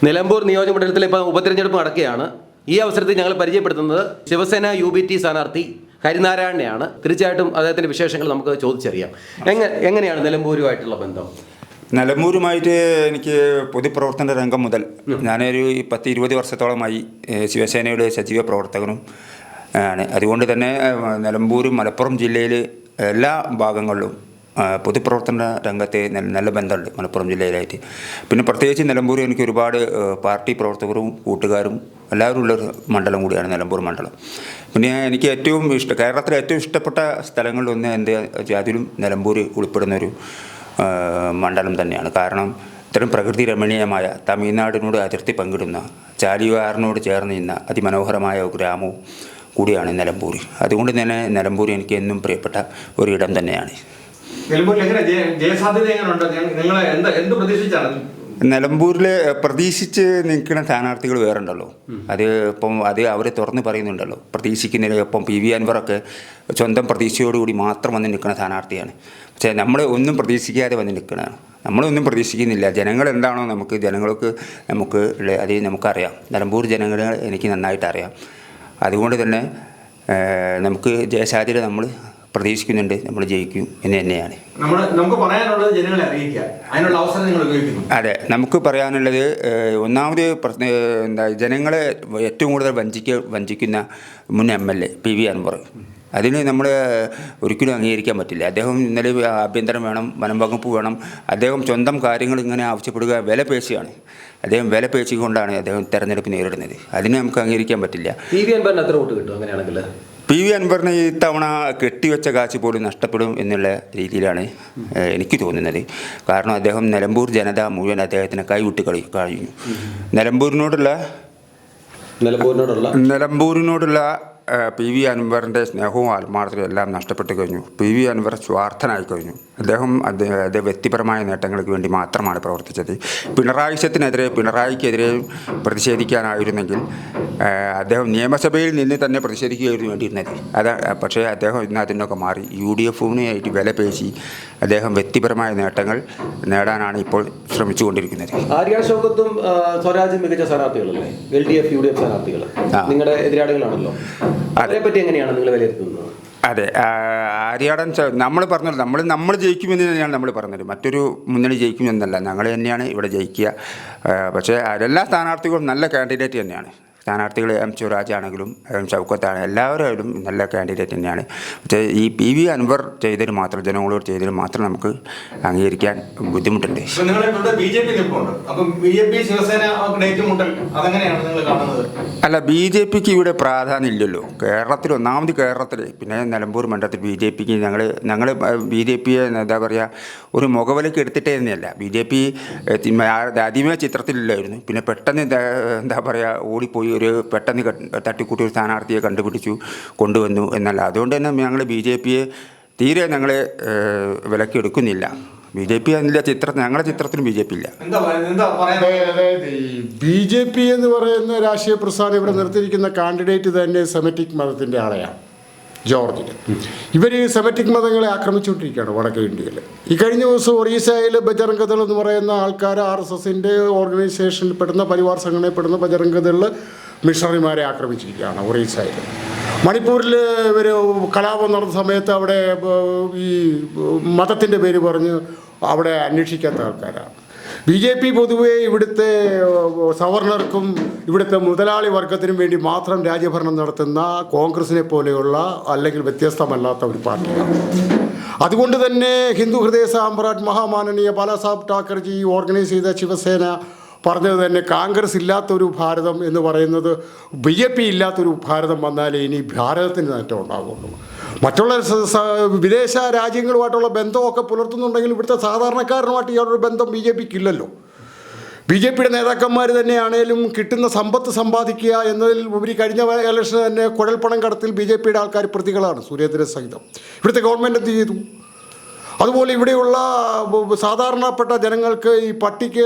നിലമ്പൂർ നിയോജകമണ്ഡലത്തിൽ ഇപ്പോൾ ഉപതെരഞ്ഞെടുപ്പ് നടക്കുകയാണ്. ഈ അവസരത്തിൽ ഞങ്ങൾ പരിചയപ്പെടുത്തുന്നത് ശിവസേന UBT സ്ഥാനാർത്ഥി ഹരിനാരായണനെയാണ്. തീർച്ചയായിട്ടും അദ്ദേഹത്തിൻ്റെ വിശേഷങ്ങൾ നമുക്ക് ചോദിച്ചറിയാം. എങ്ങനെയാണ് നിലമ്പൂരുമായിട്ടുള്ള ബന്ധം? നിലമ്പൂരുമായിട്ട് എനിക്ക് പൊതുപ്രവർത്തന രംഗം മുതൽ ഞാനൊരു 10-20 വർഷത്തോളമായി ശിവസേനയുടെ സജീവ പ്രവർത്തകനും ആണ്. അതുകൊണ്ട് തന്നെ നിലമ്പൂർ മലപ്പുറം ജില്ലയിൽ എല്ലാ ഭാഗങ്ങളിലും പൊതുപ്രവർത്തന രംഗത്തെ നല്ല ബന്ധമുണ്ട് മലപ്പുറം ജില്ലയിലായിട്ട്. പിന്നെ പ്രത്യേകിച്ച് നിലമ്പൂർ എനിക്ക് ഒരുപാട് പാർട്ടി പ്രവർത്തകരും കൂട്ടുകാരും എല്ലാവരും ഉള്ളൊരു മണ്ഡലം കൂടിയാണ് നിലമ്പൂർ മണ്ഡലം. പിന്നെ എനിക്ക് ഏറ്റവും കേരളത്തിലെ ഏറ്റവും ഇഷ്ടപ്പെട്ട സ്ഥലങ്ങളിലൊന്ന് എൻ്റെ അതിലും നിലമ്പൂർ ഉൾപ്പെടുന്നൊരു മണ്ഡലം തന്നെയാണ്. കാരണം ഇത്തരം പ്രകൃതി രമണീയമായ തമിഴ്നാടിനോട് അതിർത്തി പങ്കിടുന്ന ചാലിയാറിനോട് ചേർന്ന് നിന്ന അതിമനോഹരമായ ഒരു ഗ്രാമവും കൂടിയാണ് നിലമ്പൂർ. അതുകൊണ്ട് തന്നെ നിലമ്പൂർ എനിക്ക് എന്നും പ്രിയപ്പെട്ട ഒരിടം തന്നെയാണ്. നിലമ്പൂരിൽ പ്രതീക്ഷിച്ച് നിൽക്കുന്ന സ്ഥാനാർത്ഥികൾ വേറെ ഉണ്ടല്ലോ. അത് അവർ തുറന്ന് പറയുന്നുണ്ടല്ലോ. പ്രതീക്ഷിക്കുന്നതിന് ഇപ്പം PV അൻവറൊക്കെ സ്വന്തം പ്രതീക്ഷയോടുകൂടി മാത്രം വന്ന് നിൽക്കുന്ന സ്ഥാനാർത്ഥിയാണ്. പക്ഷേ നമ്മൾ ഒന്നും പ്രതീക്ഷിക്കാതെ വന്ന് നിൽക്കുന്നതാണ്. നമ്മളൊന്നും പ്രതീക്ഷിക്കുന്നില്ല. ജനങ്ങൾ എന്താണോ ജനങ്ങൾക്ക് അത് നമുക്കറിയാം. നിലമ്പൂർ ജനങ്ങളെ എനിക്ക് നന്നായിട്ട് അറിയാം. അതുകൊണ്ട് തന്നെ നമുക്ക് ജയസാധ്യത നമ്മൾ പ്രതീക്ഷിക്കുന്നുണ്ട്. നമ്മൾ ജയിക്കും എന്ന് തന്നെയാണ് നമുക്ക് പറയാനുള്ളത്. ജനങ്ങളെ അറിയിക്കുക, അതിനുള്ള അവസരം നിങ്ങൾ ഉപയോഗിക്കുന്നു. അതെ, നമുക്ക് പറയാനുള്ളത് ഒന്നാമത് ജനങ്ങളെ ഏറ്റവും കൂടുതൽ വഞ്ചിക്കുന്ന മുൻ MLA PV അൻവർ. അതിന് നമ്മൾ ഒരിക്കലും അംഗീകരിക്കാൻ പറ്റില്ല. അദ്ദേഹം ഇന്നലെ ആഭ്യന്തരം വേണം, വനം വകുപ്പ് വേണം. അദ്ദേഹം സ്വന്തം കാര്യങ്ങൾ ഇങ്ങനെ ആവശ്യപ്പെടുക വില പേശിയാണ്. അദ്ദേഹം വില പേശിക്കൊണ്ടാണ് അദ്ദേഹം തെരഞ്ഞെടുപ്പ് നേരിടുന്നത്. അതിന് നമുക്ക് അംഗീകരിക്കാൻ പറ്റില്ല. PV അൻവറിന് എത്ര വോട്ട് കിട്ടും അങ്ങനെയാണെങ്കിൽ? PV അൻവറിന് ഇത്തവണ കെട്ടിവെച്ച കാശ് പോലും നഷ്ടപ്പെടും എന്നുള്ള രീതിയിലാണ് എനിക്ക് തോന്നുന്നത്. കാരണം അദ്ദേഹം നിലമ്പൂർ ജനത മുഴുവൻ അദ്ദേഹത്തിന് കൈവിട്ട് കഴിഞ്ഞു. നിലമ്പൂരിനോടുള്ള PV അൻവറിൻ്റെ സ്നേഹവും ആത്മാർത്ഥതയും എല്ലാം നഷ്ടപ്പെട്ടു കഴിഞ്ഞു. PV അൻവർ സ്വാർത്ഥനായി കഴിഞ്ഞു. അദ്ദേഹം വ്യക്തിപരമായ നേട്ടങ്ങൾക്ക് വേണ്ടി മാത്രമാണ് പ്രവർത്തിച്ചത്. പിണറായിക്കെതിരെ പ്രതിഷേധിക്കാനായിരുന്നെങ്കിൽ അദ്ദേഹം നിയമസഭയിൽ നിന്ന് തന്നെ പ്രതിഷേധിക്കുകയായിരുന്നു വേണ്ടിയിരുന്നത്. പക്ഷേ അദ്ദേഹം ഇന്ന് അതിനൊക്കെ മാറി UDF-ആയിട്ട് വില പേശി അദ്ദേഹം വ്യക്തിപരമായ നേട്ടങ്ങൾ നേടാനാണ് ഇപ്പോൾ ശ്രമിച്ചുകൊണ്ടിരിക്കുന്നത്. ആര്യ ഷൗക്കത്തും സ്വരാജും മികച്ച സ്ഥാനാർത്ഥികളല്ലേ? LDF UDF സ്ഥാനാർത്ഥികൾ നിങ്ങളുടെ എതിരാളികളാണല്ലോ. അതിനെപ്പറ്റി എങ്ങനെയാണ് നിങ്ങൾ വിലയിരുത്തുന്നത്? അതെ, ആര്യാടൻ നമ്മൾ പറഞ്ഞത് നമ്മൾ ജയിക്കുമെന്ന് തന്നെയാണ് നമ്മൾ പറഞ്ഞത്. മറ്റൊരു മുന്നണി ജയിക്കുമെന്നല്ല, ഞങ്ങൾ തന്നെയാണ് ഇവിടെ ജയിക്കുക. പക്ഷേ എല്ലാ സ്ഥാനാർത്ഥികളും നല്ല കാൻഡിഡേറ്റ് തന്നെയാണ്. സ്ഥാനാർത്ഥികൾ സ്വരാജ് ആണെങ്കിലും ഷൗക്കത്താണ്, എല്ലാവരും നല്ല കാൻഡിഡേറ്റ് തന്നെയാണ്. പക്ഷേ ഈ PV അൻവർ ജനങ്ങളോട് ചെയ്തതിൽ മാത്രം നമുക്ക് അംഗീകരിക്കാൻ ബുദ്ധിമുട്ടുണ്ട്. അല്ല, BJPക്ക് ഇവിടെ പ്രാധാന്യം ഇല്ലല്ലോ. കേരളത്തിൽ പിന്നെ നിലമ്പൂർ മണ്ഡലത്തിൽ BJPക്ക് ഞങ്ങൾ BJPയെ എന്താ പറയുക, ഒരു മുഖവിലേക്ക് എടുത്തിട്ടേ തന്നെയല്ല. BJP ആദ്യമേ ചിത്രത്തിലില്ലായിരുന്നു. പിന്നെ പെട്ടെന്ന് എന്താ പറയുക ഓടിപ്പോയി പെട്ടെന്ന് തട്ടിക്കൂട്ടി ഒരു സ്ഥാനാർത്ഥിയെ കൊണ്ടുവന്നു എന്നല്ല. അതുകൊണ്ട് തന്നെ ഞങ്ങൾ BJPയെ തീരെ വിലക്കെടുക്കുന്നില്ല. BJP അതിൻ്റെ ഞങ്ങളുടെ ചിത്രത്തിന് BJP ഇല്ല. BJP എന്ന് പറയുന്ന രാഷ്ട്രീയ പ്രസ്ഥാനം ഇവിടെ നിർത്തിയിരിക്കുന്ന കാൻഡിഡേറ്റ് തന്നെ സെമറ്റിക് മതത്തിൻ്റെ ആളെയാണ്, ജോർജ്. ഇവർ സെമറ്റിക് മതങ്ങളെ ആക്രമിച്ചുകൊണ്ടിരിക്കുകയാണ് വടക്കേ ഇന്ത്യയിൽ. ഈ കഴിഞ്ഞ ദിവസം ഒറീസയിൽ ബജറംഗ് ദൾ എന്ന് പറയുന്ന ആൾക്കാർ RSSൻ്റെ ഓർഗനൈസേഷനിൽ പെടുന്ന പരിവാർ സംഘടനയിൽപ്പെടുന്ന ബജറംഗ് ദൾ മിഷണറിമാരെ ആക്രമിച്ചിരിക്കുകയാണ് ഒറീസയിൽ. മണിപ്പൂരിൽ ഇവർ കലാപം നടന്ന സമയത്ത് അവിടെ ഈ മതത്തിൻ്റെ പേര് പറഞ്ഞ് അവിടെ അന്വേഷിക്കാത്ത ആൾക്കാരാണ്. BJP പൊതുവേ ഇവിടുത്തെ സവർണർക്കും ഇവിടുത്തെ മുതലാളി വർഗത്തിനും വേണ്ടി മാത്രം രാജ്യഭരണം നടത്തുന്ന കോൺഗ്രസിനെ പോലെയുള്ള അല്ലെങ്കിൽ വ്യത്യസ്തമല്ലാത്ത ഒരു പാർട്ടിയാണ്. അതുകൊണ്ട് തന്നെ ഹിന്ദു ഹൃദയ സാമ്രാട്ട് മഹാമാനനീയ ബാലാസാഹബ് ഠാക്കർജി ഓർഗനൈസ് ചെയ്ത ശിവസേന പറഞ്ഞത് തന്നെ കോൺഗ്രസ് ഇല്ലാത്തൊരു ഭാരതം എന്ന് പറയുന്നത് BJP ഇല്ലാത്തൊരു ഭാരതം വന്നാലേ ഇനി ഭാരതത്തിന് നേട്ടം ഉണ്ടാകുള്ളൂ. മറ്റുള്ള വിദേശ രാജ്യങ്ങളുമായിട്ടുള്ള ബന്ധമൊക്കെ പുലർത്തുന്നുണ്ടെങ്കിൽ ഇവിടുത്തെ സാധാരണക്കാരനുമായിട്ട് യാതൊരു ബന്ധം BJPക്ക് ഇല്ലല്ലോ. BJPയുടെ നേതാക്കന്മാർ തന്നെയാണേലും കിട്ടുന്ന സമ്പത്ത് സമ്പാദിക്കുക എന്നതിൽ ഉപരി കഴിഞ്ഞ ഇലക്ഷന് തന്നെ കുഴൽപ്പണം കടത്തിൽ BJPയുടെ ആൾക്കാർ പ്രതികളാണ്, സുരേന്ദ്രൻ സഹിതം. ഇവിടുത്തെ ഗവൺമെൻറ് എന്ത് ചെയ്തു? അതുപോലെ ഇവിടെയുള്ള സാധാരണപ്പെട്ട ജനങ്ങൾക്ക് ഈ പട്ടിക്ക്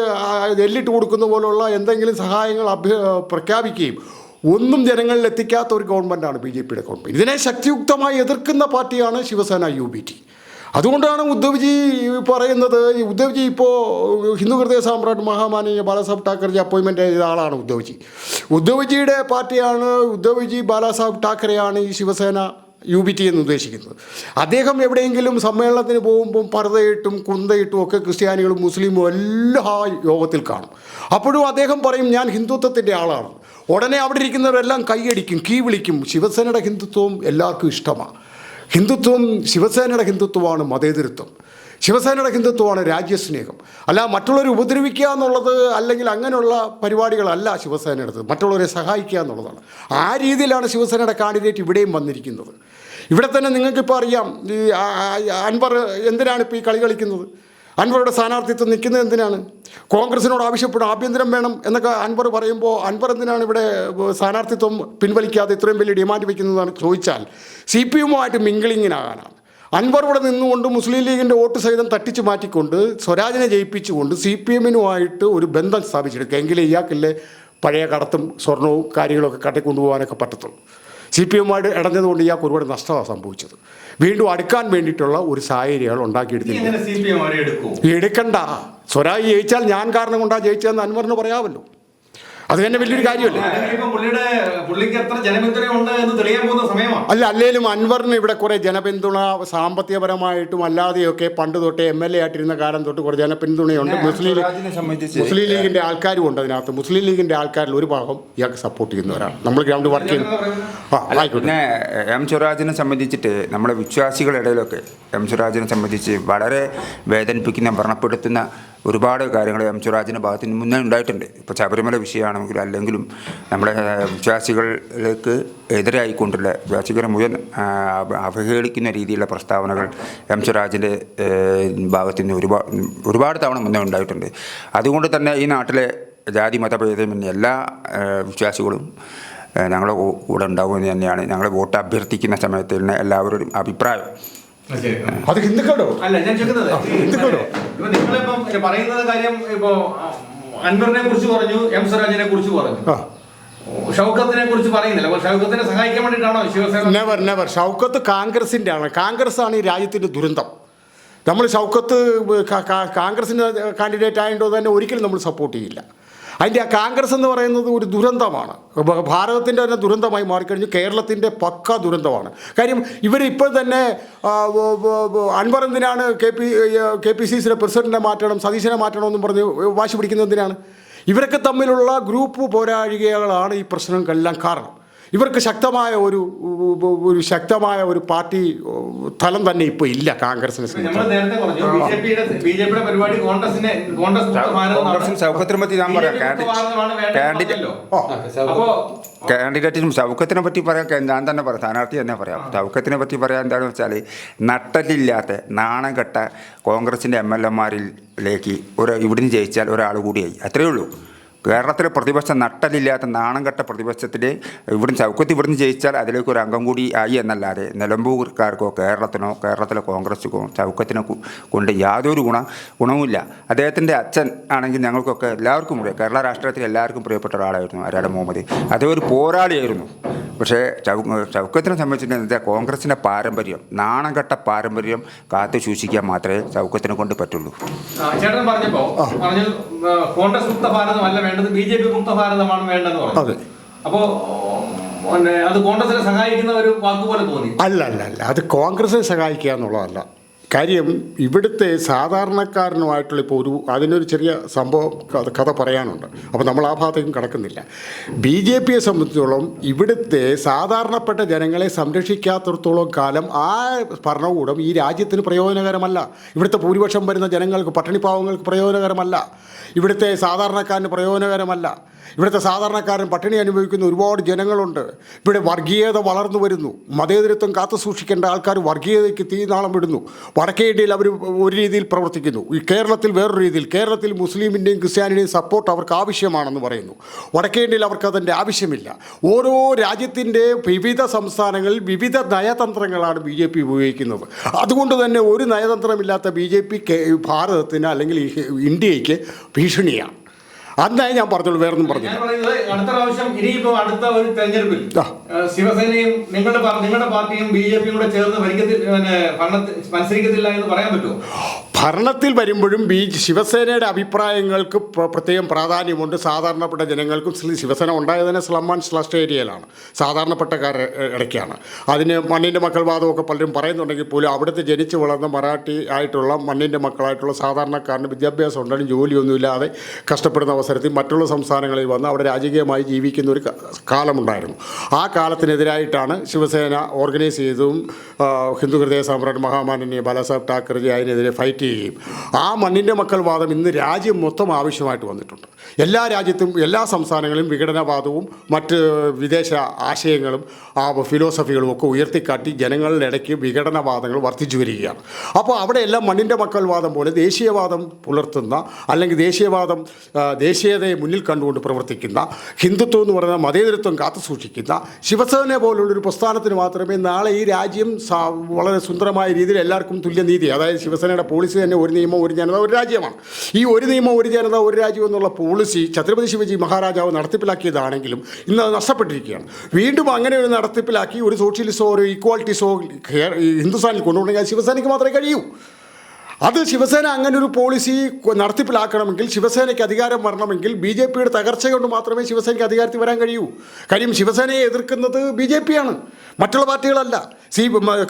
എല്ലിട്ട് കൊടുക്കുന്ന പോലുള്ള എന്തെങ്കിലും സഹായങ്ങൾ പ്രഖ്യാപിക്കുകയും ഒന്നും ജനങ്ങളിൽ എത്തിക്കാത്ത ഒരു ഗവൺമെൻറ്റാണ് BJPയുടെ ഗവൺമെൻറ്. ഇതിനെ ശക്തിയുക്തമായി എതിർക്കുന്ന പാർട്ടിയാണ് ശിവസേന UBT. അതുകൊണ്ടാണ് ഉദ്ധവ്ജി പറയുന്നത്. ഉദ്ധവ്ജി ഇപ്പോൾ ഹിന്ദു ഹൃദയ സാമ്രാട്ട് മഹാമാനീയ ബാലാസാഹബ് ഠാക്കറെ അപ്പോയിൻമെൻ്റ് ചെയ്ത ആളാണ് ഉദ്ധവ്ജി. ഉദ്ധവ്ജിയുടെ പാർട്ടിയാണ്, ഉദ്ധവ്ജി ബാലാസാഹബ് ഠാക്കറെയാണ് ഈ ശിവസേന UBT എന്ന് ഉദ്ദേശിക്കുന്നത്. അദ്ദേഹം എവിടെയെങ്കിലും സമ്മേളനത്തിന് പോകുമ്പം പർദ്ദയിട്ടും കുന്തയിട്ടും ഒക്കെ ക്രിസ്ത്യാനികളും മുസ്ലിമും എല്ലാ യോഗത്തിൽ കാണും. അപ്പോഴും അദ്ദേഹം പറയും ഞാൻ ഹിന്ദുത്വത്തിൻ്റെ ആളാണ്. ഉടനെ അവിടെ ഇരിക്കുന്നവരെല്ലാം കൈയടിക്കും, കീ വിളിക്കും. ശിവസേനയുടെ ഹിന്ദുത്വം എല്ലാവർക്കും ഇഷ്ടമാണ്. ഹിന്ദുത്വം, ശിവസേനയുടെ ഹിന്ദുത്വമാണ് മതേതരത്വം, ശിവസേനയുടെ ഹിന്ദുത്വമാണ് രാജ്യസ്നേഹം. അല്ല മറ്റുള്ളവരെ ഉപദ്രവിക്കുക എന്നുള്ളത് അല്ലെങ്കിൽ അങ്ങനെയുള്ള പരിപാടികളല്ല ശിവസേനയുടേത്, മറ്റുള്ളവരെ സഹായിക്കുക എന്നുള്ളതാണ്. ആ രീതിയിലാണ് ശിവസേനയുടെ കാൻഡിഡേറ്റ് ഇവിടെയും വന്നിരിക്കുന്നത്. ഇവിടെ തന്നെ നിങ്ങൾക്കിപ്പോൾ അറിയാം, ഈ അൻവർ എന്തിനാണ് ഇപ്പോൾ ഈ കളി കളിക്കുന്നത്? അൻവറുടെ സ്ഥാനാർത്ഥിത്വം നിൽക്കുന്നത് എന്തിനാണ്? കോൺഗ്രസിനോട് ആവശ്യപ്പെടും ആഭ്യന്തരം വേണം എന്നൊക്കെ അൻവർ പറയുമ്പോൾ അൻവർ എന്തിനാണ് ഇവിടെ സ്ഥാനാർത്ഥിത്വം പിൻവലിക്കാതെ ഇത്രയും വലിയ ഡിമാൻഡ് വയ്ക്കുന്നതാണ് ചോദിച്ചാൽ CPM-ഉമായിട്ട് മിങ്കിളിങ്ങിനാകാനാണ്. അൻവർ ഇവിടെ നിന്നുകൊണ്ട് മുസ്ലിം ലീഗിൻ്റെ വോട്ട് സഹിതം തട്ടിച്ചു മാറ്റിക്കൊണ്ട് സ്വരാജിനെ ജയിപ്പിച്ചുകൊണ്ട് CPM-നുമായിട്ട് ഒരു ബന്ധം സ്ഥാപിച്ചെടുക്കുക. എങ്കിലേ ഇയാൾക്കില്ലേ പഴയ കടത്തും സ്വർണവും കാര്യങ്ങളൊക്കെ കട്ടിക്കൊണ്ടുപോകാനൊക്കെ പറ്റത്തുള്ളൂ. CPM-ആയിട്ട് ഇടഞ്ഞതുകൊണ്ട് ഇയാൾക്ക് ഒരുപാട് നഷ്ടമാണ് സംഭവിച്ചത്. വീണ്ടും അടുക്കാൻ വേണ്ടിയിട്ടുള്ള ഒരു സാഹചര്യങ്ങൾ ഉണ്ടാക്കിയെടുത്തില്ല. എടുക്കണ്ട. സ്വരാജ് ജയിച്ചാൽ ഞാൻ കാരണം കൊണ്ടാണ് ജയിച്ചതെന്ന് അൻവറിന് പറയാമല്ലോ. അത് തന്നെ വലിയൊരു കാര്യമല്ലേ? അല്ല, അല്ലേലും അൻവറിന് ഇവിടെ കുറേ ജനപിന്തുണ സാമ്പത്തികപരമായിട്ടും അല്ലാതെയൊക്കെ പണ്ട് തൊട്ടേ MLA ആയിട്ടിരുന്ന കാലം തൊട്ട് കുറേ ജനപിന്തുണയുണ്ട്. മുസ്ലിം ലീഗിൻ്റെ ആൾക്കാരും ഉണ്ട് അതിനകത്ത്. മുസ്ലിം ലീഗിൻ്റെ ആൾക്കാരിൽ ഒരു ഭാഗം ഇയാൾക്ക് സപ്പോർട്ട് ചെയ്യുന്നവരാണ്. നമ്മൾ ഗ്രൗണ്ട് വർക്ക് ചെയ്യുന്നു. പിന്നെ M. സ്വരാജിനെ സംബന്ധിച്ചിട്ട് നമ്മുടെ വിശ്വാസികളുടെ ഇടയിലൊക്കെ M. സ്വരാജിനെ സംബന്ധിച്ച് വളരെ വേദനിപ്പിക്കുന്ന വ്രണപ്പെടുത്തുന്ന ഒരുപാട് കാര്യങ്ങൾ M. സ്വരാജിൻ്റെ ഭാഗത്തിന് മുന്നേ ഉണ്ടായിട്ടുണ്ട്. ഇപ്പോൾ ശബരിമല വിഷയമാണെങ്കിലും അല്ലെങ്കിലും നമ്മുടെ വിശ്വാസികളിലേക്ക് എതിരായിക്കൊണ്ടുള്ള വിശ്വാസികളെ മുഴുവൻ അവഹേളിക്കുന്ന രീതിയിലുള്ള പ്രസ്താവനകൾ M. സ്വരാജിൻ്റെ ഭാഗത്ത് നിന്ന് ഒരുപാട് തവണ മുന്നേ ഉണ്ടായിട്ടുണ്ട്. അതുകൊണ്ട് തന്നെ ഈ നാട്ടിലെ ജാതി മതഭേദമന്യേ എല്ലാ വിശ്വാസികളും ഞങ്ങളുടെ കൂടെ ഉണ്ടാവുമെന്ന് തന്നെയാണ് ഞങ്ങൾ വോട്ട് അഭ്യർത്ഥിക്കുന്ന സമയത്ത് തന്നെ എല്ലാവരും അഭിപ്രായം. അത് ഹിന്ദുക്കളോ? അല്ല, ഞാൻ ചോദിക്കുന്നത് നിങ്ങളിപ്പം പറയുന്നത് കാര്യം ഇപ്പോ അൻവറിനെ കുറിച്ച് പറഞ്ഞു, M. സ്വരാജിനെ കുറിച്ച് പറഞ്ഞു, ഷൗക്കത്തിനെ കുറിച്ച് പറയുന്നില്ല. അപ്പോൾ ഷൗക്കത്തിനെ സഹായിക്കാൻ വേണ്ടിയിട്ടാണോ ശിവസേന? നെവർ. ഷൗക്കത്ത് കോൺഗ്രസിൻ്റെ ആണ്. കോൺഗ്രസ്സാണ് ഈ രാജ്യത്തിൻ്റെ ദുരന്തം. നമ്മൾ ഷൗക്കത്ത് കോൺഗ്രസിൻ്റെ കാൻഡിഡേറ്റ് ആയതുകൊണ്ട് തന്നെ ഒരിക്കലും നമ്മൾ സപ്പോർട്ട് ചെയ്യില്ല. അതിൻ്റെ കോൺഗ്രസ് എന്ന് പറയുന്നത് ഒരു ദുരന്തമാണ്. ഭാരതത്തിൻ്റെ തന്നെ ദുരന്തമായി മാറിക്കഴിഞ്ഞു. കേരളത്തിൻ്റെ പക്ക ദുരന്തമാണ്. കാര്യം ഇവരിപ്പോൾ തന്നെ അൻവർ എന്തിനാണ് KPCCയുടെ പ്രസിഡന്റിനെ മാറ്റണം, സതീശനെ മാറ്റണമെന്നും പറഞ്ഞ് വാശി പിടിക്കുന്നത് എന്തിനാണ്? ഇവരൊക്കെ തമ്മിലുള്ള ഗ്രൂപ്പ് പോരാഴികകളാണ് ഈ പ്രശ്നങ്ങൾക്കെല്ലാം കാരണം. ഇവർക്ക് ശക്തമായ ഒരു പാർട്ടി തലം തന്നെ ഇപ്പോൾ ഇല്ല കോൺഗ്രസിനെ കാൻഡിഡേറ്റിനും ഷൗക്കത്തിനെ പറ്റി പറയാൻ ഞാൻ തന്നെ പറയാം, സ്ഥാനാർത്ഥി തന്നെ പറയാം. ഷൗക്കത്തിനെ പറ്റി പറയാൻ എന്താണെന്ന് വെച്ചാൽ നട്ടലില്ലാത്ത നാണം കെട്ട കോൺഗ്രസിൻ്റെ MLA-മാരിലേക്ക് ഇവിടുന്ന് ജയിച്ചാൽ ഒരാൾ കൂടിയായി, അത്രയേ ഉള്ളൂ. കേരളത്തിലെ പ്രതിപക്ഷം നട്ടലില്ലാത്ത നാണം കെട്ട പ്രതിപക്ഷത്തിൽ ഇവിടുന്ന് ജയിച്ചാൽ അതിലേക്ക് ഒരു അംഗം കൂടി ആയി എന്നല്ലാതെ നിലമ്പൂർക്കാർക്കോ കേരളത്തിലെ കോൺഗ്രസ്സുകോ ചൗക്കത്തിനെ കൊണ്ട് യാതൊരു ഗുണവുമില്ല. അദ്ദേഹത്തിൻ്റെ അച്ഛൻ ആണെങ്കിൽ ഞങ്ങൾക്കൊക്കെ എല്ലാവർക്കും കേരള രാഷ്ട്രീയത്തിൽ എല്ലാവർക്കും പ്രിയപ്പെട്ട ഒരാളായിരുന്നു ആര്യാടൻ മുഹമ്മദ്. അദ്ദേഹം ഒരു പോരാളിയായിരുന്നു. പക്ഷേ ചൗക്കത്തിനെ സംബന്ധിച്ചിട്ട് കോൺഗ്രസിൻ്റെ പാരമ്പര്യം, നാണം കെട്ട പാരമ്പര്യം കാത്തു സൂക്ഷിക്കാൻ മാത്രമേ ചൗക്കത്തിനെ കൊണ്ട് പറ്റുള്ളൂ. ചേട്ടൻ പറഞ്ഞു കോൺഗ്രസ് മുക്ത ഭാരതമല്ല വേണ്ടത്, BJP മുക്ത ഭാരതമാണ് വേണ്ടതെന്ന് പറഞ്ഞു. അപ്പോൾ അത് കോൺഗ്രസിനെ സഹായിക്കുന്ന ഒരു വാക്കുപോലെ തോന്നി. അല്ല, അത് കോൺഗ്രസിനെ സഹായിക്കുക എന്നുള്ളതല്ല കാര്യം. ഇവിടുത്തെ സാധാരണക്കാരനുമായിട്ടുള്ള ഇപ്പോൾ അതിനൊരു ചെറിയ സംഭവം കഥ പറയാനുണ്ട്. അപ്പോൾ നമ്മൾ ആ ഭാഗത്തേക്കും കടക്കുന്നില്ല. BJPയെ സംബന്ധിച്ചിടത്തോളം ഇവിടുത്തെ സാധാരണപ്പെട്ട ജനങ്ങളെ സംരക്ഷിക്കാത്തിടത്തോളം കാലം ആ ഭരണകൂടം ഈ രാജ്യത്തിന് പ്രയോജനകരമല്ല. ഇവിടുത്തെ ഭൂരിപക്ഷം വരുന്ന ജനങ്ങൾക്ക്, പട്ടിണിപ്പാവങ്ങൾക്ക് പ്രയോജനകരമല്ല. ഇവിടുത്തെ സാധാരണക്കാരന് പ്രയോജനകരമല്ല. ഇവിടുത്തെ സാധാരണക്കാരൻ പട്ടിണി അനുഭവിക്കുന്ന ഒരുപാട് ജനങ്ങളുണ്ട്. ഇവിടെ വർഗീയത വളർന്നു വരുന്നു. മതേതരത്വം കാത്തു സൂക്ഷിക്കേണ്ട ആൾക്കാർ വർഗീയതയ്ക്ക് തീനാളം വിടുന്നു. വടക്കേ ഇന്ത്യയിൽ അവർ ഒരു രീതിയിൽ പ്രവർത്തിക്കുന്നു, ഈ കേരളത്തിൽ വേറൊരു രീതിയിൽ. കേരളത്തിൽ മുസ്ലിമിൻ്റെയും ക്രിസ്ത്യാനിയുടെയും സപ്പോർട്ട് അവർക്ക് ആവശ്യമാണെന്ന് പറയുന്നു. വടക്കേ ഇന്ത്യയിൽ അവർക്ക് അതിൻ്റെ ആവശ്യമില്ല. ഓരോ രാജ്യത്തിൻ്റെ വിവിധ സംസ്ഥാനങ്ങളിൽ വിവിധ നയതന്ത്രങ്ങളാണ് BJP ഉപയോഗിക്കുന്നത്. അതുകൊണ്ട് തന്നെ ഒരു നയതന്ത്രമില്ലാത്ത BJP ഭാരതത്തിന് അല്ലെങ്കിൽ ഇന്ത്യയ്ക്ക് ഭീഷണിയാണ്. അന്നായി ഞാൻ പറഞ്ഞോളൂ, വേറൊന്നും ഞാൻ പറഞ്ഞില്ല. പറയുന്നത് അടുത്ത പ്രാവശ്യം ഇനിയിപ്പോ അടുത്ത ഒരു തെരഞ്ഞെടുപ്പിൽ ശിവസേനയും നിങ്ങളുടെ പാർട്ടിയും BJP കൂടെ ചേർന്ന് മത്സരിക്കത്തില്ല എന്ന് പറയാൻ പറ്റുമോ? ഭരണത്തിൽ വരുമ്പോഴും ശിവസേനയുടെ അഭിപ്രായങ്ങൾക്ക് പ്രത്യേകം പ്രാധാന്യമുണ്ട്. സാധാരണപ്പെട്ട ജനങ്ങൾക്കും ശിവസേന ഉണ്ടായത് തന്നെ സ്ലം ആൻഡ് സ്ലഷ് ഏരിയയിലാണ്, സാധാരണപ്പെട്ടക്കാരുടെ ഇടയ്ക്കാണ്. അതിന് മണ്ണിൻ്റെ മക്കൾ വാദമൊക്കെ പലരും പറയുന്നുണ്ടെങ്കിൽ പോലും അവിടുത്തെ ജനിച്ചു വളർന്ന മറാഠി ആയിട്ടുള്ള മണ്ണിൻ്റെ മക്കളായിട്ടുള്ള സാധാരണക്കാരന് വിദ്യാഭ്യാസം ഉണ്ടാലും ജോലിയൊന്നുമില്ലാതെ കഷ്ടപ്പെടുന്ന അവസരത്തിൽ മറ്റുള്ള സംസ്ഥാനങ്ങളിൽ വന്ന് അവിടെ രാജകീയമായി ജീവിക്കുന്ന ഒരു കാലമുണ്ടായിരുന്നു. ആ കാലത്തിനെതിരായിട്ടാണ് ശിവസേന ഓർഗനൈസ് ചെയ്തതും ഹിന്ദു ഹൃദയ സാമ്രാട്ട് മഹാമാനന്യ ബാലാസാഹബ് ഠാക്കറെജി അതിനെതിരെ ഫൈറ്റ് ചെയ്യുകയും. ആ മണ്ണിൻ്റെ മക്കൾ വാദം ഇന്ന് രാജ്യം മൊത്തം ആവശ്യമായിട്ട് വന്നിട്ടുണ്ട്. എല്ലാ രാജ്യത്തും എല്ലാ സംസ്ഥാനങ്ങളിലും വിഘടനവാദവും മറ്റ് വിദേശ ആശയങ്ങളും ഫിലോസഫികളും ഒക്കെ ഉയർത്തിക്കാട്ടി ജനങ്ങളുടെ ഇടയ്ക്ക് വിഘടനവാദങ്ങൾ വർദ്ധിച്ചു വരികയാണ്. അപ്പോൾ അവിടെയെല്ലാം മണ്ണിൻ്റെ മക്കൾ വാദം പോലെ ദേശീയവാദം പുലർത്തുന്ന അല്ലെങ്കിൽ ദേശീയതയെ മുന്നിൽ കണ്ടുകൊണ്ട് പ്രവർത്തിക്കുന്ന ഹിന്ദുത്വം എന്ന് പറയുന്ന മതേതരത്വം കാത്തു സൂക്ഷിക്കുന്ന ശിവസേന പോലുള്ളൊരു പ്രസ്ഥാനത്തിന് മാത്രമേ നാളെ ഈ രാജ്യം വളരെ സുന്ദരമായ രീതിയിൽ എല്ലാവർക്കും തുല്യനീതി, അതായത് ശിവസേനയുടെ പോളിസി തന്നെ ഒരു നിയമം ഒരു ജനത ഒരു രാജ്യമാണ്. ഈ ഒരു നിയമം ഒരു ജനത ഒരു രാജ്യം എന്നുള്ള പോളിസി ഛത്രപതി ശിവജി മഹാരാജാവ് നടത്തിപ്പിലാക്കിയതാണെങ്കിലും ഇന്ന് അത് നഷ്ടപ്പെട്ടിരിക്കുകയാണ്. വീണ്ടും അങ്ങനെ ഒരു നടത്തിപ്പിലാക്കി ഒരു സോഷ്യലിസോ ഒരു ഈക്വാലിറ്റീസോ ഹിന്ദുസ്ഥാനിൽ കൊണ്ടുപോകണമെങ്കിൽ ശിവസേനയ്ക്ക് മാത്രമേ കഴിയൂ. അത് ശിവസേന അങ്ങനെ ഒരു പോളിസി നടത്തിപ്പിലാക്കണമെങ്കിൽ, ശിവസേനയ്ക്ക് അധികാരം വരണമെങ്കിൽ BJPയുടെ തകർച്ച കൊണ്ട് മാത്രമേ ശിവസേനയ്ക്ക് അധികാരത്തിൽ വരാൻ കഴിയൂ. കാര്യം ശിവസേനയെ എതിർക്കുന്നത് BJPയാണ്, മറ്റുള്ള പാർട്ടികളല്ല.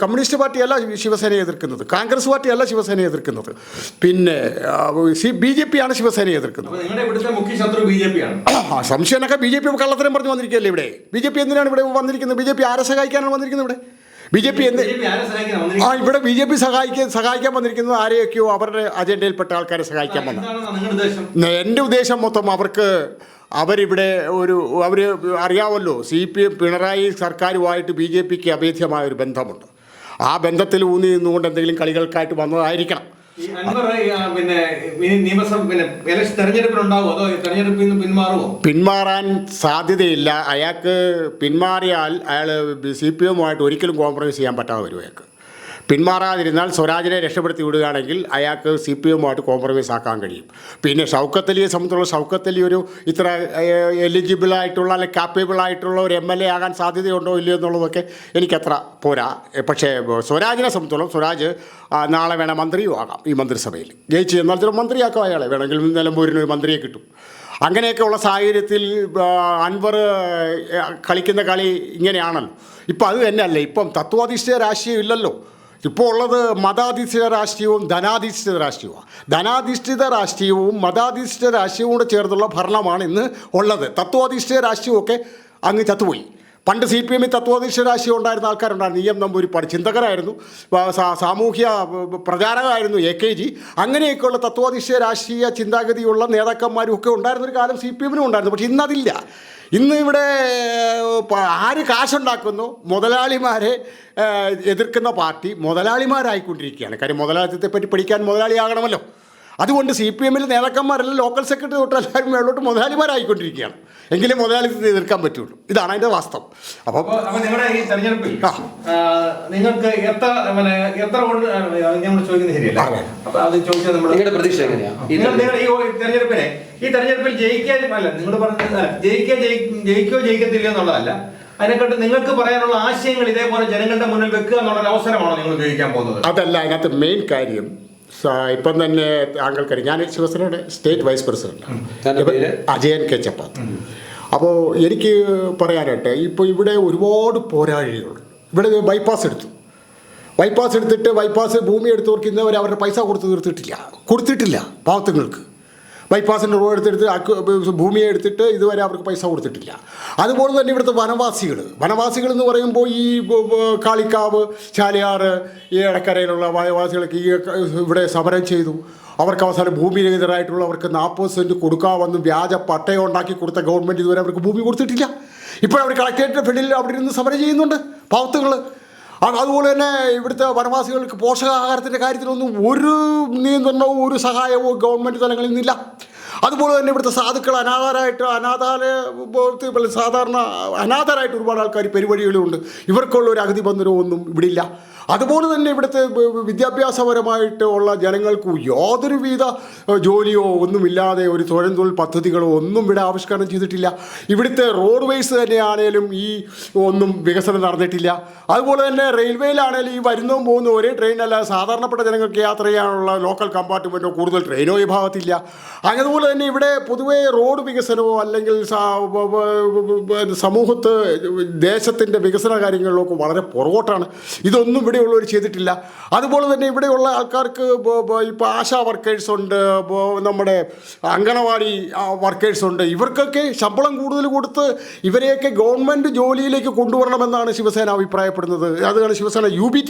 കമ്മ്യൂണിസ്റ്റ് പാർട്ടിയല്ല ശിവസേനയെ എതിർക്കുന്നത്, കോൺഗ്രസ് പാർട്ടിയല്ല ശിവസേനയെ എതിർക്കുന്നത്, പിന്നെ BJPയാണ് ശിവസേനയെ എതിർക്കുന്നത്. സംശയമൊക്കെ BJP കള്ളത്തരം പറഞ്ഞു വന്നിരിക്കുകയല്ലേ ഇവിടെ. BJP എന്തിനാണ് ഇവിടെ വന്നിരിക്കുന്നത്? BJP ആരെ സഹായിക്കാനാണ് വന്നിരിക്കുന്നത് ഇവിടെ? BJP ഇവിടെ BJP സഹായിക്കാൻ വന്നിരിക്കുന്നത് ആരെയൊക്കെയോ അവരുടെ അജണ്ടയിൽപ്പെട്ട ആൾക്കാരെ സഹായിക്കാൻ വന്ന. എൻ്റെ ഉദ്ദേശം മൊത്തം അവരിവിടെ അവർ അറിയാമല്ലോ, CPM പിണറായി സർക്കാരുമായിട്ട് BJPക്ക് അഭേദ്യമായ ഒരു ബന്ധമുണ്ട്. ആ ബന്ധത്തിൽ ഊന്നി നിന്നുകൊണ്ട് എന്തെങ്കിലും കളികൾക്കായിട്ട് വന്നതായിരിക്കണം. പിന്മാറാൻ സാധ്യതയില്ല. അയാൾക്ക് പിന്മാറിയാൽ അയാൾ CPMുമായിട്ട് ഒരിക്കലും കോംപ്രമൈസ് ചെയ്യാൻ പറ്റാതെ വരും. അയാൾക്ക് പിന്മാറാതിരുന്നാൽ സ്വരാജിനെ രക്ഷപ്പെടുത്തി വിടുകയാണെങ്കിൽ അയാൾക്ക് CPMുമായിട്ട് കോംപ്രമൈസ് ആക്കാൻ കഴിയും. പിന്നെ ഷൗക്കത്ത് അലിയെ സംബന്ധിച്ചുള്ള ഷൗക്കത്ത് അലി ഒരു ഇത്ര എലിജിബിളായിട്ടുള്ള അല്ലെങ്കിൽ കാപ്പബിളായിട്ടുള്ള ഒരു MLA ആകാൻ സാധ്യതയുണ്ടോ ഇല്ലയോ എന്നുള്ളതൊക്കെ എനിക്കത്ര പോരാ. പക്ഷേ സ്വരാജിനെ സംബന്ധിച്ചോളം സ്വരാജ് നാളെ വേണം മന്ത്രിയും ആകാം. ഈ മന്ത്രിസഭയിൽ ജയിച്ച് എന്നാൽ ചില മന്ത്രിയാക്കാം അയാളെ, വേണമെങ്കിൽ നിലമ്പൂരിന് ഒരു മന്ത്രിയെ കിട്ടും. അങ്ങനെയൊക്കെയുള്ള സാഹചര്യത്തിൽ അൻവർ കളിക്കുന്ന കളി ഇങ്ങനെയാണല്ലോ. ഇപ്പം അത് തന്നെയല്ലേ, ഇപ്പം തത്വാധിഷ്ഠിത രാഷ്ട്രീയം ഇല്ലല്ലോ. ഇപ്പോൾ ഉള്ളത് മതാധിഷ്ഠിത രാഷ്ട്രീയവും ധനാധിഷ്ഠിത രാഷ്ട്രീയവുമാണ്. ധനാധിഷ്ഠിത രാഷ്ട്രീയവും മതാധിഷ്ഠിത രാഷ്ട്രീയവും കൂടെ ചേർന്നുള്ള ഭരണമാണ് ഇന്ന് ഉള്ളത്. തത്വാധിഷ്ഠിത രാഷ്ട്രീയമൊക്കെ അങ്ങ് ചത്തുപോയി. പണ്ട് CPM തത്വാധിഷ്ഠിത രാഷ്ട്രീയം ഉണ്ടായിരുന്ന ആൾക്കാരുണ്ടായിരുന്നു. EM നമ്പൂതിരിപ്പാട് ചിന്തകരായിരുന്നു, സാമൂഹ്യ പ്രചാരകമായിരുന്നു AKG. അങ്ങനെയൊക്കെയുള്ള തത്വാധിഷ്ഠിത രാഷ്ട്രീയ ചിന്താഗതിയുള്ള നേതാക്കന്മാരും ഒക്കെ ഉണ്ടായിരുന്നൊരു കാലം CPMനും ഉണ്ടായിരുന്നു. പക്ഷേ ഇന്നതില്ല. ഇന്ന് ഇവിടെ ആര് കാശുണ്ടാക്കുന്നു, മുതലാളിമാരെ എതിർക്കുന്ന പാർട്ടി മുതലാളിമാരായിക്കൊണ്ടിരിക്കുകയാണ്. കാര്യം മുതലാളിത്തത്തെപ്പറ്റി പഠിക്കാൻ മുതലാളിയാകണമല്ലോ. അതുകൊണ്ട് CPMൽ നേതാക്കന്മാരെല്ലാം ലോക്കൽ സെക്രട്ടറി തൊട്ട് എല്ലാവരും മേളോട്ട് മുതലാളിമാരായിക്കൊണ്ടിരിക്കുകയാണ്. എങ്കിലേ മുതലാളിത്തത്തെ എതിർക്കാൻ പറ്റുള്ളൂ. ഇതാണ് അതിൻ്റെ വാസ്തവം. അപ്പോൾ നിങ്ങളുടെ ഈ തെരഞ്ഞെടുപ്പിൽ നിങ്ങൾക്ക് എത്ര ചോദിക്കുന്നത് ശരിയല്ല. അപ്പൊ അത് ചോദിച്ചാൽ നിങ്ങളുടെ പ്രതീക്ഷ എങ്ങനെയാണ് ഈ തെരഞ്ഞെടുപ്പിൽ ജയിക്കാനല്ല നിങ്ങൾ പറഞ്ഞത്, ജയിക്കോ ജയിക്കത്തില്ല എന്നുള്ളതല്ല. അതിനെക്കാട്ട് നിങ്ങൾക്ക് പറയാനുള്ള ആശയങ്ങൾ ഇതേപോലെ ജനങ്ങളുടെ മുന്നിൽ വെക്കുക എന്നുള്ള അവസരമാണോ നിങ്ങൾ ഉപയോഗിക്കാൻ പോകുന്നത്? അതല്ല അതിനകത്ത് മെയിൻ കാര്യം. ഇപ്പം തന്നെ താങ്കൾക്കറിയാം, ഞാൻ ശിവസേനയുടെ സ്റ്റേറ്റ് വൈസ് പ്രസിഡന്റാണ്, അജയൻ K. ചപ്പാത്ത്. അപ്പോൾ എനിക്ക് പറയാനായിട്ട് ഇപ്പോൾ ഇവിടെ ഒരുപാട് പോരാളികളുണ്ട്. ഇവിടെ ബൈപ്പാസ് എടുത്തിട്ട് ഭൂമി എടുത്തവർക്ക് ഇന്നവരെ അവരുടെ പൈസ കൊടുത്തിട്ടില്ല പാവത്തുങ്ങൾക്ക്. ബൈപ്പാസിൻ്റെ റോഡ് എടുത്തെടുത്ത് ഭൂമിയെ എടുത്തിട്ട് ഇതുവരെ അവർക്ക് പൈസ കൊടുത്തിട്ടില്ല. അതുപോലെ തന്നെ ഇവിടുത്തെ വനവാസികൾ എന്ന് പറയുമ്പോൾ ഈ കാളിക്കാവ്, ചാലിയാർ, ഈ ഇടക്കരയിലുള്ള വനവാസികളൊക്കെ ഇവിടെ സമരം ചെയ്തു. അവർക്ക് അവസാനം ഭൂമിരഹിതരായിട്ടുള്ളവർക്ക് 40 സെൻറ്റ് കൊടുക്കാമെന്ന് വ്യാജ പട്ടയം ഉണ്ടാക്കി കൊടുത്ത ഗവൺമെൻറ് ഇതുവരെ അവർക്ക് ഭൂമി കൊടുത്തിട്ടില്ല. ഇപ്പോൾ അവർ കളക്ടറേറ്റിൻ്റെ ഫ്രണ്ടിൽ അവിടെ ഇരുന്ന് സമരം ചെയ്യുന്നുണ്ട് പാവത്തുകൾ. അതുപോലെ തന്നെ ഇവിടുത്തെ വനവാസികൾക്ക് പോഷകാഹാരത്തിൻ്റെ കാര്യത്തിലൊന്നും ഒരു നിയന്ത്രണവും ഒരു സഹായവും ഗവൺമെൻറ് തലങ്ങളിൽ നിന്നില്ല. അതുപോലെ തന്നെ ഇവിടുത്തെ സാധുക്കൾ സാധാരണ അനാഥരായിട്ട് ഒരുപാട് ആൾക്കാർ പെരുവഴികളുണ്ട്. ഇവർക്കുള്ള ഒരു അഗതി ബന്ധനവും ഒന്നും ഇവിടെ ഇല്ല. അതുപോലെ തന്നെ ഇവിടുത്തെ വിദ്യാഭ്യാസപരമായിട്ട് ഉള്ള ജനങ്ങൾക്ക് യാതൊരുവിധ ജോലിയോ ഒന്നുമില്ലാതെ ഒരു തൊഴിൽ പദ്ധതികളോ ഒന്നും ഇവിടെ ആവിഷ്കരണം ചെയ്തിട്ടില്ല. ഇവിടുത്തെ റോഡ് വേസ് തന്നെയാണേലും ഈ ഒന്നും വികസനം നടന്നിട്ടില്ല. അതുപോലെ തന്നെ റെയിൽവേയിലാണേലും ഈ വരുന്നതും പോകുന്ന ഒരേ ട്രെയിനല്ല, സാധാരണപ്പെട്ട ജനങ്ങൾക്ക് യാത്ര ചെയ്യാനുള്ള ലോക്കൽ കമ്പാർട്ട്മെൻറ്റോ കൂടുതൽ ട്രെയിനോ ഈ ഭാഗത്തില്ല. അതുപോലെ തന്നെ ഇവിടെ പൊതുവേ റോഡ് വികസനമോ അല്ലെങ്കിൽ സമൂഹത്ത് ദേശത്തിൻ്റെ വികസന കാര്യങ്ങളിലൊക്കെ വളരെ പുറകോട്ടാണ്. ഇതൊന്നും ഇവിടെയുള്ളവർ ചെയ്തിട്ടില്ല. അതുപോലെ തന്നെ ഇവിടെയുള്ള ആൾക്കാർക്ക് ഇപ്പോൾ ആശാ വർക്കേഴ്സുണ്ട്, നമ്മുടെ അങ്കണവാടി വർക്കേഴ്സുണ്ട്. ഇവർക്കൊക്കെ ശമ്പളം കൂടുതൽ കൊടുത്ത് ഇവരെയൊക്കെ ഗവൺമെൻറ് ജോലിയിലേക്ക് കൊണ്ടുവരണമെന്നാണ് ശിവസേന അഭിപ്രായപ്പെടുന്നത്. അതാണ് ശിവസേന UBT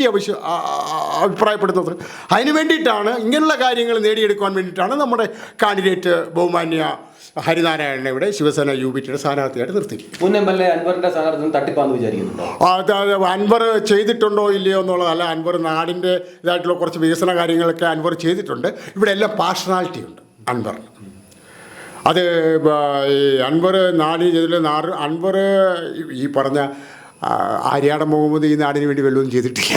അഭിപ്രായപ്പെടുന്നത്. അതിന് വേണ്ടിയിട്ടാണ്, ഇങ്ങനെയുള്ള കാര്യങ്ങൾ നേടിയെടുക്കാൻ വേണ്ടിയിട്ടാണ് നമ്മുടെ കാൻഡിഡേറ്റ് ബഹുമാന്യ ഹരിനാരായണനെ ഇവിടെ ശിവസേന UBTയുടെ സ്ഥാനാർത്ഥിയായിട്ട് നിർത്തിയിരിക്കും. മുൻ MLA അൻവറിന്റെ സ്ഥാനാർത്ഥി തട്ടിപ്പാന്ന് വിചാരിക്കുന്നുണ്ടോ? അൻവർ ചെയ്തിട്ടുണ്ടോ ഇല്ലയോ എന്നുള്ളതല്ല. അൻവർ നാടിൻ്റെ ഇതായിട്ടുള്ള കുറച്ച് വികസന കാര്യങ്ങളൊക്കെ അൻവർ ചെയ്തിട്ടുണ്ട്. ഇവിടെ എല്ലാം പാർഷണാലിറ്റി ഉണ്ട് അൻവറിന്. അത് ഈ അൻവർ അൻവർ ഈ പറഞ്ഞ ആര്യാടൻ മുഹമ്മദ് ഈ നാടിന് വേണ്ടി വല്ലതും ചെയ്തിട്ടില്ല.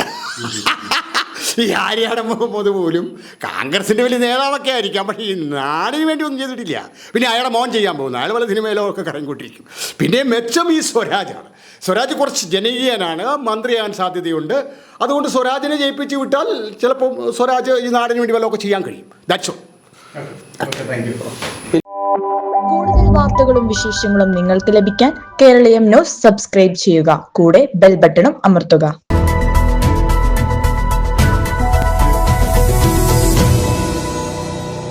ഈ ആര്യാടൻ മുഹമ്മദ് പോലും കോൺഗ്രസിൻ്റെ വലിയ നേതാവൊക്കെ ആയിരിക്കാം, പക്ഷേ ഈ നാടിന് വേണ്ടി ഒന്നും ചെയ്തിട്ടില്ല. പിന്നെ അയാളുടെ മോൻ ചെയ്യാൻ പോകുന്നു, അയാൾ പല സിനിമയിലോ ഒക്കെ കറങ്ങിക്കൊണ്ടിരിക്കും. പിന്നെ മെച്ചം ഈ സ്വരാജാണ്. സ്വരാജ് കുറച്ച് ജനകീയനാണ്, മന്ത്രിയാകാൻ സാധ്യതയുണ്ട്. അതുകൊണ്ട് സ്വരാജിനെ ജയിപ്പിച്ച് വിട്ടാൽ ചിലപ്പോൾ സ്വരാജ് ഈ നാടിന് വേണ്ടി വല്ലതൊക്കെ ചെയ്യാൻ കഴിയും. That's all. കൂടുതൽ വാർത്തകളും വിശേഷങ്ങളും നിങ്ങൾക്ക് ലഭിക്കാൻ കേരളീയം ന്യൂസ് സബ്സ്ക്രൈബ് ചെയ്യുക. കൂടെ ബെൽ ബട്ടണും അമർത്തുക.